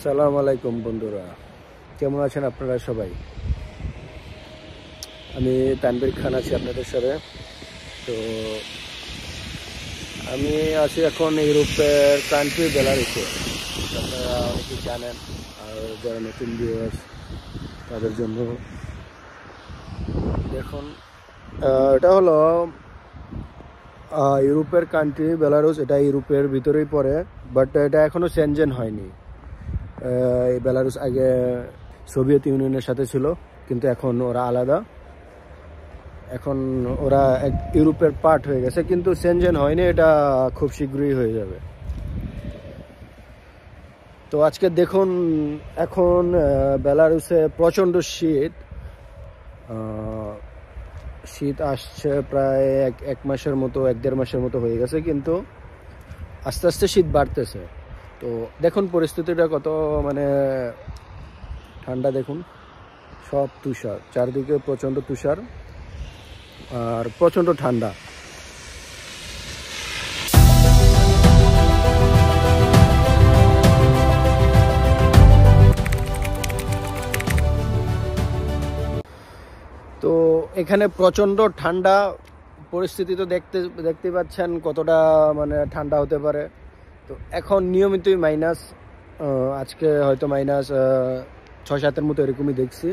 সালাম আলাইকুম বন্ধুরা, কেমন আছেন আপনারা সবাই? আমি তানভীর খান আছি আপনাদের সাথে। তো আমি আছি এখন ইউরোপের কান্ট্রি বেলারুসে। আপনারা অনেকেই জানেন, আর যারা নতুন ভিউয়ার্স তাদের জন্য দেখুন, এটা হলো ইউরোপের কান্ট্রি বেলারুস। এটা ইউরোপের ভিতরেই পড়ে, বাট এটা এখনও সেনজেন হয়নি। এই বেলারুস আগে সোভিয়েত ইউনিয়নের সাথে ছিল, কিন্তু এখন ওরা আলাদা। এখন ওরা এক ইউরোপের পার্ট হয়ে গেছে, কিন্তু সেনজেন হয়নি। এটা খুব শীঘ্রই হয়ে যাবে। তো আজকে দেখুন, এখন বেলারুসে প্রচণ্ড শীত। শীত আসছে প্রায় এক মাসের মতো, 1-1.5 মাসের মতো হয়ে গেছে, কিন্তু আস্তে আস্তে শীত বাড়তেছে। তো দেখুন পরিস্থিতিটা কত মানে ঠান্ডা। দেখুন, সব তুষার, চারদিকে প্রচণ্ড তুষার আর প্রচণ্ড ঠান্ডা। তো এখানে প্রচণ্ড ঠান্ডা পরিস্থিতি। তো দেখতে পাচ্ছেন কতটা মানে ঠান্ডা হতে পারে। তো এখন নিয়মিতই মাইনাস, আজকে হয়তো মাইনাস 6-7-এর মতো এরকমই দেখছি।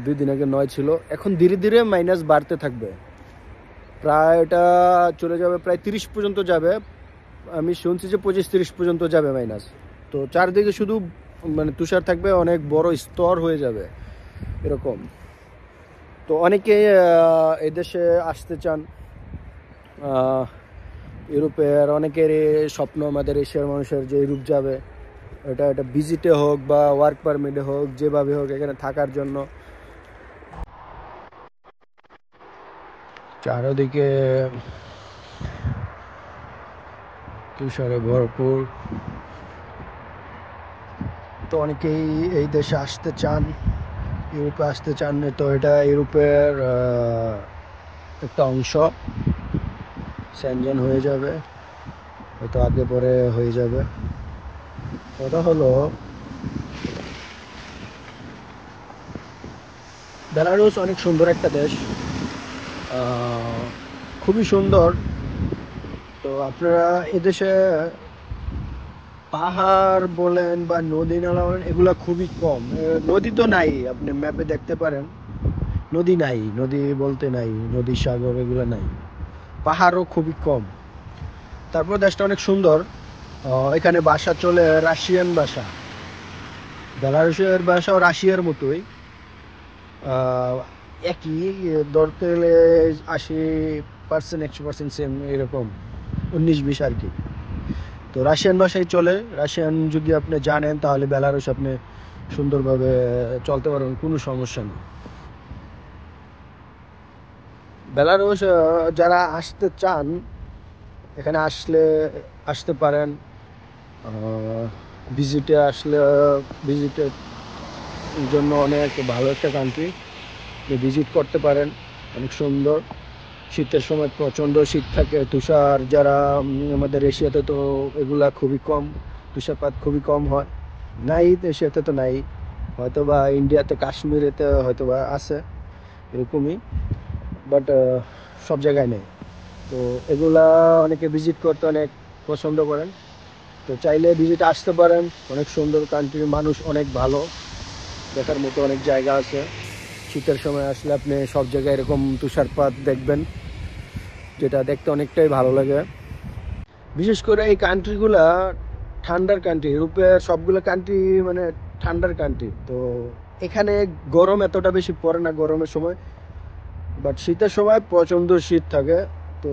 2 দিন আগে 9 ছিল। এখন ধীরে ধীরে মাইনাস বাড়তে থাকবে, প্রায় এটা চলে যাবে, প্রায় 30 পর্যন্ত যাবে। আমি শুনছি যে 25-30 পর্যন্ত যাবে মাইনাস। তো চারদিকে শুধু মানে তুষার থাকবে, অনেক বড় স্তর হয়ে যাবে এরকম। তো অনেকে এই দেশে আসতে চান। ইউরোপের অনেকের স্বপ্ন, আমাদের এশিয়ার মানুষের, যে ইউরোপ যাবে। এটা ভিজিটে হোক বা ওয়ার্ক পারমিটে হোক, যেভাবে হোক এখানে থাকার জন্য। চারদিকে তুষারে ভরপুর। তো অনেকেই এই দেশে আসতে চান, ইউরোপে আসতে চান। তো এটা ইউরোপের একটা অংশ। সেনজেন হয়ে যাবে, হয়তো আগে পরে হয়ে যাবে। ওটা হলো বেলারুস। অনেক সুন্দর একটা দেশ, খুবই সুন্দর। তো আপনারা এদেশে পাহাড় বলেন বা নদী নালা বলেন, এগুলা খুবই কম। নদী তো নাই, আপনি ম্যাপে দেখতে পারেন। নদী নাই, নদী বলতে নাই, নদী সাগর এগুলো নাই। পাহাড়ও খুবই কম। তারপর দেশটা অনেক সুন্দর। এখানে ভাষা চলে রাশিয়ান ভাষা। বেলারুশের ভাষাও রাশিয়ার মতোই, একই ধরতে গেলে 80%, 100% সেম এরকম, 19-20 আর কি। তো রাশিয়ান ভাষাই চলে। রাশিয়ান যদি আপনি জানেন তাহলে বেলারুশ আপনি সুন্দরভাবে চলতে পারবেন, কোনো সমস্যা নেই। বেলারুশ যারা আসতে চান এখানে আসতে পারেন। ভিজিটে আসলে, ভিজিটের জন্য অনেক ভালো একটা কান্ট্রি, ভিজিট করতে পারেন। অনেক সুন্দর। শীতের সময় প্রচণ্ড শীত থাকে, তুষার যারা আমাদের এশিয়াতে তো এগুলা খুবই কম, তুষারপাত খুবই কম হয়। নাই এশিয়াতে তো নাই, হয়তো বা ইন্ডিয়াতে কাশ্মীরেতে হয়তো বা আছে এরকমই, বাট সব জায়গায় নেই। তো এগুলা অনেকে ভিজিট করতে অনেক পছন্দ করেন। তো চাইলে ভিজিট আসতে পারেন। অনেক সুন্দর কান্ট্রি, মানুষ অনেক ভালো, দেখার মতো অনেক জায়গা আছে। শীতের সময় আসলে আপনি সব জায়গায় এরকম তুষারপাত দেখবেন, যেটা দেখতে অনেকটাই ভালো লাগে। বিশেষ করে এই কান্ট্রিগুলা ঠান্ডার কান্ট্রি। ইউরোপের সবগুলো কান্ট্রি মানে ঠান্ডার কান্ট্রি। তো এখানে গরম এতটা বেশি পড়ে না গরমের সময়, বাট শীতের সময় প্রচণ্ড শীত থাকে। তো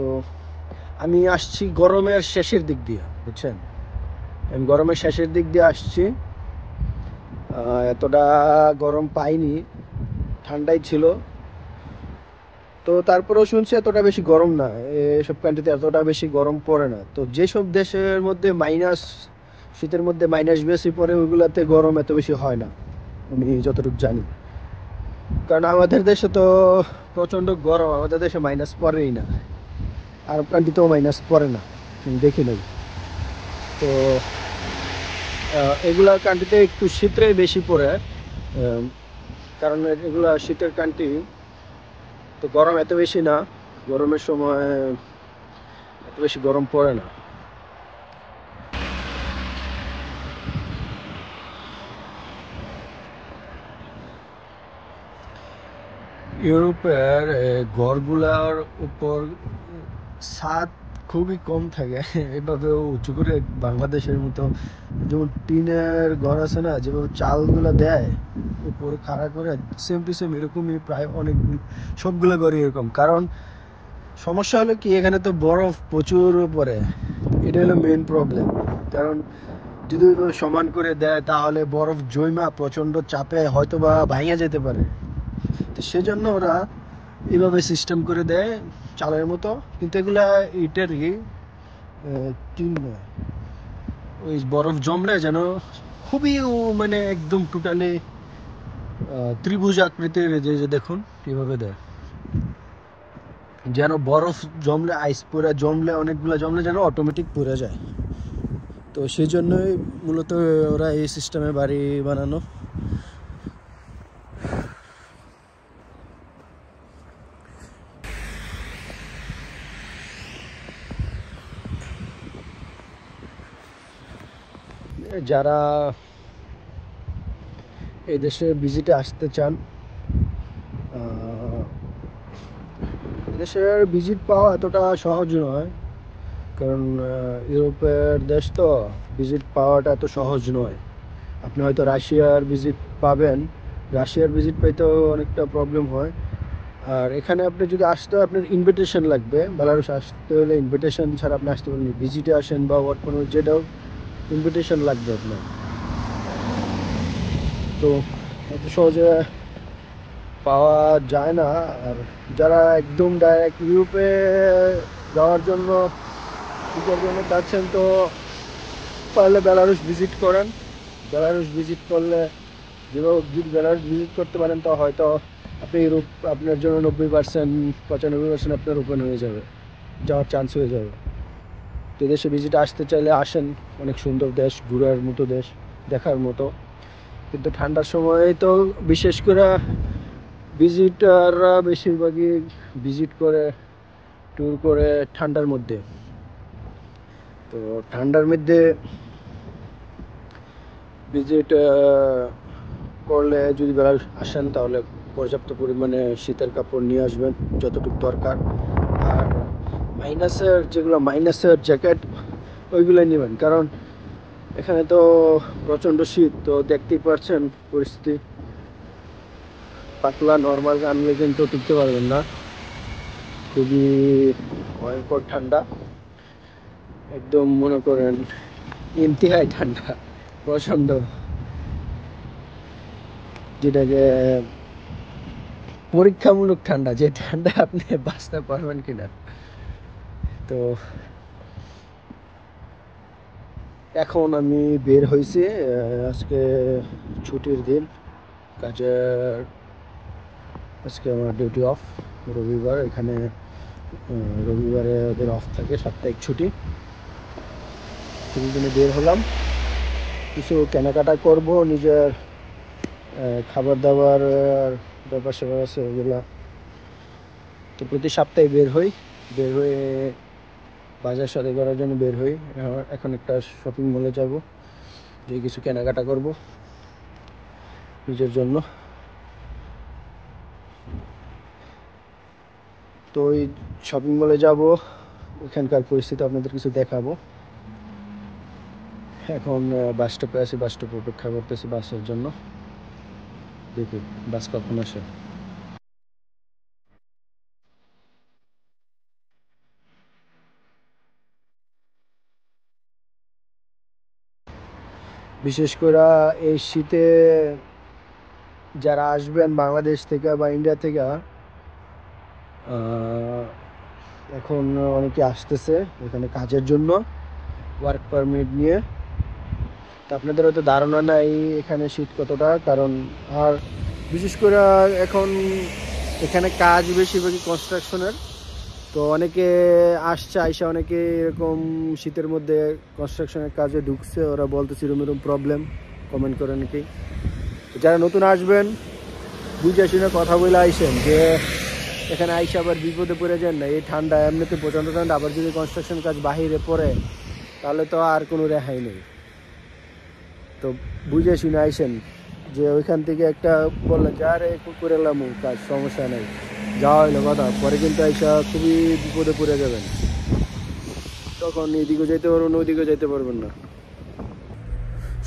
আমি আসছি গরমের শেষের দিক দিয়ে, বুঝছেন? আমি গরমের শেষের দিক দিয়ে আসছি, এতটা গরম পাইনি, ঠান্ডাই ছিল। তো তারপরেও শুনছি এতটা বেশি গরম না, এসব কান্ট্রিতে এতটা বেশি গরম পড়ে না। তো যেসব দেশের মধ্যে মাইনাস, শীতের মধ্যে মাইনাস বেশি পড়ে, ওইগুলাতে গরম এত বেশি হয় না, আমি যতটুকু জানি। কারণ আমাদের দেশে তো প্রচণ্ড গরম, আমাদের দেশে মাইনাস পড়েই না। আরব কান্ট্রিতেও মাইনাস পড়ে না, আমি দেখি নাই। তো এগুলা কান্ট্রিতে একটু শীতটাই বেশি পড়ে, কারণ এগুলা শীতের কান্ট্রি, তো গরম এত বেশি না, গরমের সময় এত বেশি গরম পড়ে না। ইউরোপের ঘরগুলার উপর ছাদ খুবই কম থাকে, এভাবে উঁচু করে বাংলাদেশের মতো যেমন টিনের ঘর আছে না, যেভাবে চালগুলো দেয় উপরে খাড়া করে, সেম টু সেম এরকমই প্রায় অনেক সবগুলো ঘরই এরকম। কারণ সমস্যা হলো কি, এখানে তো বরফ প্রচুর পড়ে, এটা হলো মেইন প্রবলেম। কারণ যদি ওইভাবে সমান করে দেয় তাহলে বরফ জমা প্রচন্ড চাপে হয়তো বা ভাঙা যেতে পারে, তো সেজন্য ওরা এভাবে সিস্টেম করে দেয় চালের মতো। কিন্তু এগুলা ইটেরই, টিন নয়। ওই বরফ জমলে যেন খুবই মানে একদম টোটালি ত্রিভুজ আকৃতির, যে দেখুন এভাবে দেয়, যেন বরফ জমলে, আইস পরে জমলে, অনেকগুলো জমলে যেন অটোমেটিক পড়ে যায়। তো সেই জন্যই মূলত ওরা এই সিস্টেমে বাড়ি বানানো। যারা এই দেশে ভিজিটে আসতে চান, দেশের ভিজিট পাওয়া এতটা সহজ নয়, কারণ ইউরোপের দেশ তো, ভিজিট পাওয়াটা এত সহজ নয়। আপনি হয়তো রাশিয়ার ভিজিট পাবেন, রাশিয়ার ভিজিট পাইতেও অনেকটা প্রবলেম হয়। আর এখানে আপনি যদি আসতে হয়, আপনার ইনভিটেশন লাগবে। বেলারুশ আসতে হলে ইনভিটেশন ছাড়া আপনি আসতে পারেন, ভিজিটে আসেন বা ওয়ার্ক পারমিট যেটাও, ইনভিটেশন লাগবে আপনার। তো এত সহজে পাওয়া যায় না। আর যারা একদম ডাইরেক্ট ইউরোপে যাওয়ার জন্য চাচ্ছেন, তো পারলে বেলারুশ ভিজিট করেন। বেলারুশ ভিজিট করলে, যেভাবে যদি বেলারুশ ভিজিট করতে পারেন, তো হয়তো আপনি ইউরোপ, আপনার জন্য 90%, 95% আপনার ওপেন হয়ে যাবে, যাওয়ার চান্স হয়ে যাবে। তো দেশে ভিজিট আসতে চাইলে আসেন, অনেক সুন্দর দেশ, ঘোরার মতো দেশ, দেখার মতো। কিন্তু ঠান্ডার সময় তো বিশেষ করে ভিজিটাররা বেশিরভাগই ভিজিট করে, ট্যুর করে ঠান্ডার মধ্যে। তো ঠান্ডার মধ্যে ভিজিট করলে, যদি বেলারুশ আসেন, তাহলে পর্যাপ্ত পরিমাণে শীতের কাপড় নিয়ে আসবেন যতটুকু দরকার। আর যেগুলো মাইনাসের জ্যাকেট, ওইগুলো নেবেন, কারণ এখানে তো প্রচণ্ড শীত, তো দেখতেই পাচ্ছেন পরিস্থিতি। পাতলা নর্মাল আনলে কিন্তু টিকতে পারবেন না, খুবই ভয়ঙ্কর ঠান্ডা, একদম মনে করেন ইমতিহাই ঠান্ডা, প্রচণ্ড, যেটাকে পরীক্ষামূলক ঠান্ডা, যে ঠান্ডা আপনি বাঁচতে পারবেন কিনা। তো এখন আমি বের হয়েছি, আজকে ছুটির দিন, কাজের আজকে আমার ডিউটি অফ, রবিবার। এখানে রবিবারে ওদের অফ থাকে, সাপ্তাহিক ছুটি। ছুটির দিনে বের হলাম, কিছু কেনাকাটা করব, নিজের খাবার দাবার ব্যাপার স্যাপার আছে ওগুলা। তো প্রতি সপ্তাহে বের হয়ে বাজার সদাই করার জন্য বের হই। এখন একটা শপিং মলে যাব, যে কিছু কেনাকাটা করব নিজের জন্য। তো ওই শপিং মলে যাব, এখানকার পরিস্থিতি আপনাদের কিছু দেখাবো। এখন বাস স্টপে আছি, বাস স্টপে অপেক্ষা করতেছি বাসের জন্য, দেখি বাস কখন আসে। বিশেষ করে এই শীতে যারা আসবেন বাংলাদেশ থেকে বা ইন্ডিয়া থেকে, এখন অনেকে আসতেছে এখানে কাজের জন্য, ওয়ার্ক পারমিট নিয়ে। তো আপনাদের হয়তো ধারণা নাই এখানে শীত কতটা, কারণ আর বিশেষ করে এখন এখানে কাজ বেশিরভাগই কনস্ট্রাকশনের, তো অনেকে আসছে, আইসা অনেকে এরকম শীতের মধ্যে কনস্ট্রাকশনের কাজে ঢুকছে, ওরা বলতেছে এরম এরম প্রবলেম, কমেন্ট করে অনেকেই। যারা নতুন আসবেন বুঝে শুনে কথা বলে আইসেন, যে এখানে আইসা আবার বিপদে পড়ে যান না। এই ঠান্ডা এমনিতে প্রচণ্ড ঠান্ডা, আবার যদি কনস্ট্রাকশন কাজ বাহিরে পড়ে তাহলে তো আর কোনো রেহাই নেই। তো বুঝে শুনে আইসেন, যে ওইখান থেকে একটা বললেন যে আরে করে এলাম কাজ, সমস্যা নেই, যাওয়া হইলো কথা, পরে কিন্তু আইসা খুবই বিপদে পড়ে যাবেন, তখন এদিকে যেতে পারবেন না, ওইদিকে যেতে পারবেন না।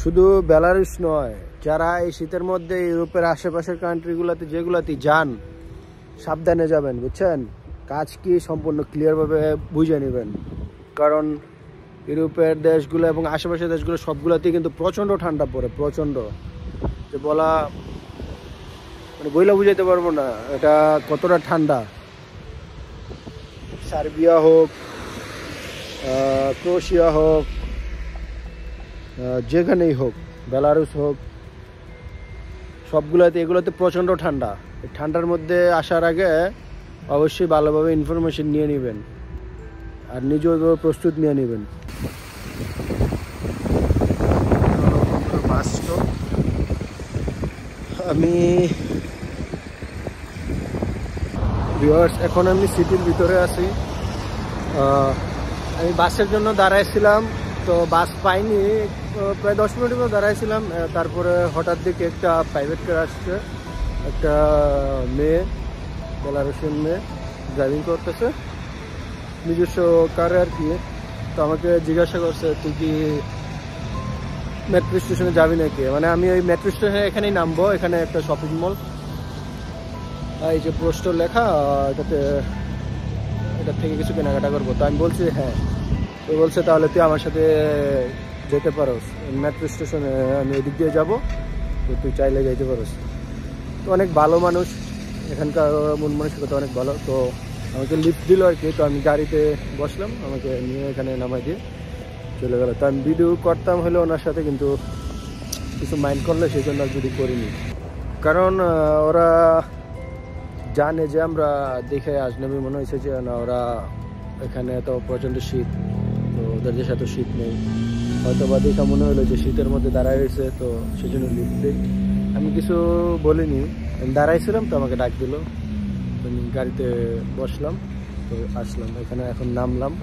শুধু বেলারুশ নয়, যারা এই শীতের মধ্যে ইউরোপের আশেপাশের কান্ট্রিগুলোতে যেগুলাতে যান, সাবধানে যাবেন, বুঝছেন? কাজ কি সম্পূর্ণ ক্লিয়ারভাবে বুঝে নেবেন, কারণ ইউরোপের দেশগুলো এবং আশেপাশের দেশগুলো সবগুলোতেই কিন্তু প্রচণ্ড ঠান্ডা পড়ে, প্রচণ্ড, যে বলা মানে বইলা বুঝাইতে পারবো না এটা কতটা ঠান্ডা। সার্বিয়া হোক, ক্রোয়েশিয়া হোক, যেখানেই হোক, বেলারুস হোক, সবগুলোতে এগুলোতে প্রচণ্ড ঠান্ডা। এই ঠান্ডার মধ্যে আসার আগে অবশ্যই ভালোভাবে ইনফরমেশন নিয়ে নেবেন আর নিজেও প্রস্তুত নিয়ে নেবেন। আমি ভিউয়ার্স এখন আমি সিটির ভিতরে আছি। আমি বাসের জন্য দাঁড়াইছিলাম, তো বাস পাইনি, প্রায় 10 মিনিটের মতো দাঁড়াইছিলাম। তারপরে হঠাৎ দিকে একটা প্রাইভেট কার আসছে, একটা মেয়ে, বেলারুশিয়ান মেয়ে, ড্রাইভিং করতেছে নিজস্ব কারে আর কি। তো আমাকে জিজ্ঞাসা করছে তুই কি মেট্রো স্টেশনে যাবি নাকি, মানে আমি ওই মেট্রো স্টেশনে এখানেই নামবো, এখানে একটা শপিং মল, এই যে পোস্টার লেখা, এটার থেকে কিছু কেনাকাটা করবো। তো আমি বলছি হ্যাঁ। তো বলছে তাহলে তুই আমার সাথে যেতে পারোস মেট্রো স্টেশনে, আমি এদিক দিয়ে যাবো, তো তুই চাইলে যাইতে পারোস। তো অনেক ভালো মানুষ, এখানকার মন মানসিকতা অনেক ভালো। তো আমাকে লিফট দিল আর কি। তো আমি গাড়িতে বসলাম, আমাকে নিয়ে এখানে নামাই দিয়ে চলে গেল। তো আমি ভিডিও করতাম হলো ওনার সাথে, কিন্তু কিছু মাইন্ড করলে সেই জন্য আর ভিডিও করিনি, কারণ ওরা জানে যে আমরা দেখে আজনবী মনে হয়েছে, যে না ওরা এখানে তো প্রচণ্ড শীত, তো ওদের দেশে এত শীত নেই, হয়তো বা দেখা মনে হলো যে শীতের মধ্যে দাঁড়ায় রয়েছে, তো সেই জন্য লিফট দিই। আমি কিছু বলিনি, আমি দাঁড়াইছিলাম, তো আমাকে ডাক দিল, আমি গাড়িতে বসলাম, তো আসলাম এখানে, এখন নামলাম।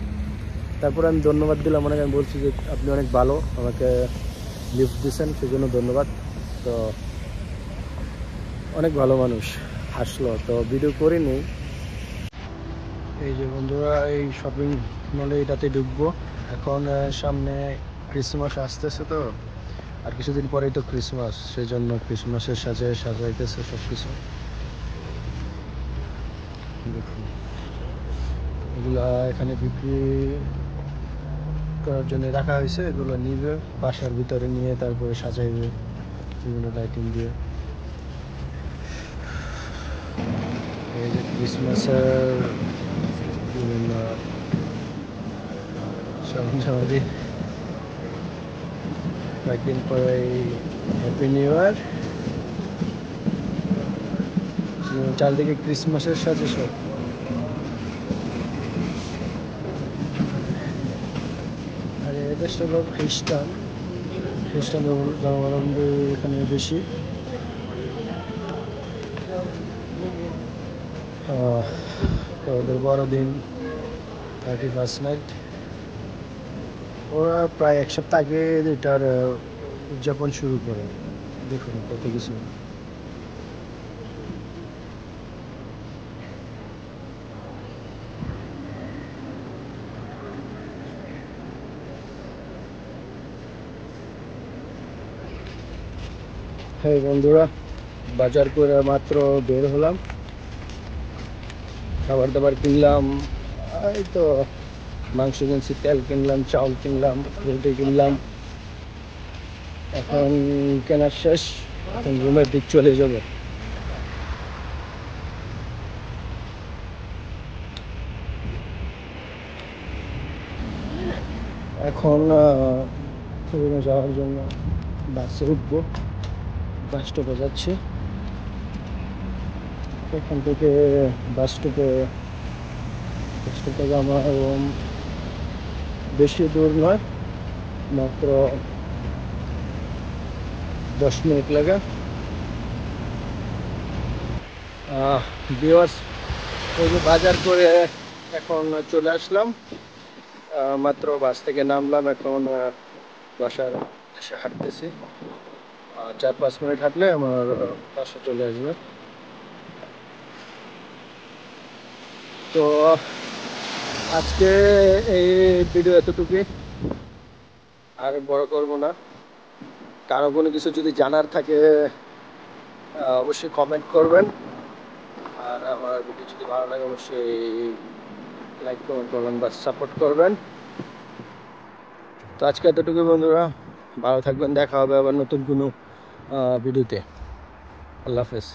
তারপরে আমি ধন্যবাদ দিলাম অনেক, আমি বলছি যে আপনি অনেক ভালো, আমাকে লিফট দিয়েছেন, সেই জন্য ধন্যবাদ। তো অনেক ভালো মানুষ, হাসলো। তো ভিডিও করিনি। এই যে বন্ধুরা, এই শপিং মলে এটাতে ঢুকবো এখন। সামনে ক্রিসমাস আসতেছে, তো আর কিছুদিন পরেই তো ক্রিসমাস, সেই জন্য ক্রিসমাসের সাজাইতেছে সব কিছু। দেখুন এগুলা এখানে বিক্রি করার জন্য রাখা হয়েছে, এগুলো নিবে, বাসার ভিতরে নিয়ে তারপরে সাজাইবে বিভিন্ন লাইটিং দিয়ে। এই যে ক্রিসমাসের বিভিন্ন সামগ্রী, কয়েকদিন পরে হ্যাপি নিউ ইয়ার, চারদিকে ক্রিসমাসের সাথে সব। আর এদেশটা হলো খ্রিস্টান ধর্মাবলম্বী এখানে বেশি। তো ওদের বড়দিন 31st নাইট, ওরা প্রায় এক সপ্তাহ আগে এটার উদযাপন শুরু করে। দেখুন কত কিছু। হ্যাঁ বন্ধুরা, বাজার করে মাত্র বের হলাম, খাবার দাবার কিনলাম, এই তো মাংস কিনছি, তেল কিনলাম, চাউল কিনলাম, রুটি কিনলাম। এখন কেনার শেষ, এখন রুমের দিক চলে যাব। এখন রুমে যাওয়ার জন্য বাসে উঠবো, বাস স্টপে যাচ্ছি। এখান থেকে বাস স্টপে হোস্টেল থেকে আমার রুম বেশি দূর নয়, মাত্র 10 মিনিট লাগে। ভিউয়ার্স, ওই যে বাজার করে এখন চলে আসলাম, মাত্র বাস থেকে নামলাম, এখন বাসার এসে হাঁটতেছি। 4-5 মিনিট হাঁটলে আমার বাসা চলে আসবে। তো আজকে এই ভিডিও এতটুকুই, আর বড় করব না। কারো কোনো কিছু যদি জানার থাকে অবশ্যই কমেন্ট করবেন, আর আমার ভিডিও যদি ভালো লাগে অবশ্যই লাইক কমেন্ট করবেন বা সাপোর্ট করবেন। তো আজকে এতটুকু বন্ধুরা, ভালো থাকবেন, দেখা হবে আবার নতুন কোনো ভিডিওতে। আল্লাহ হাফেজ।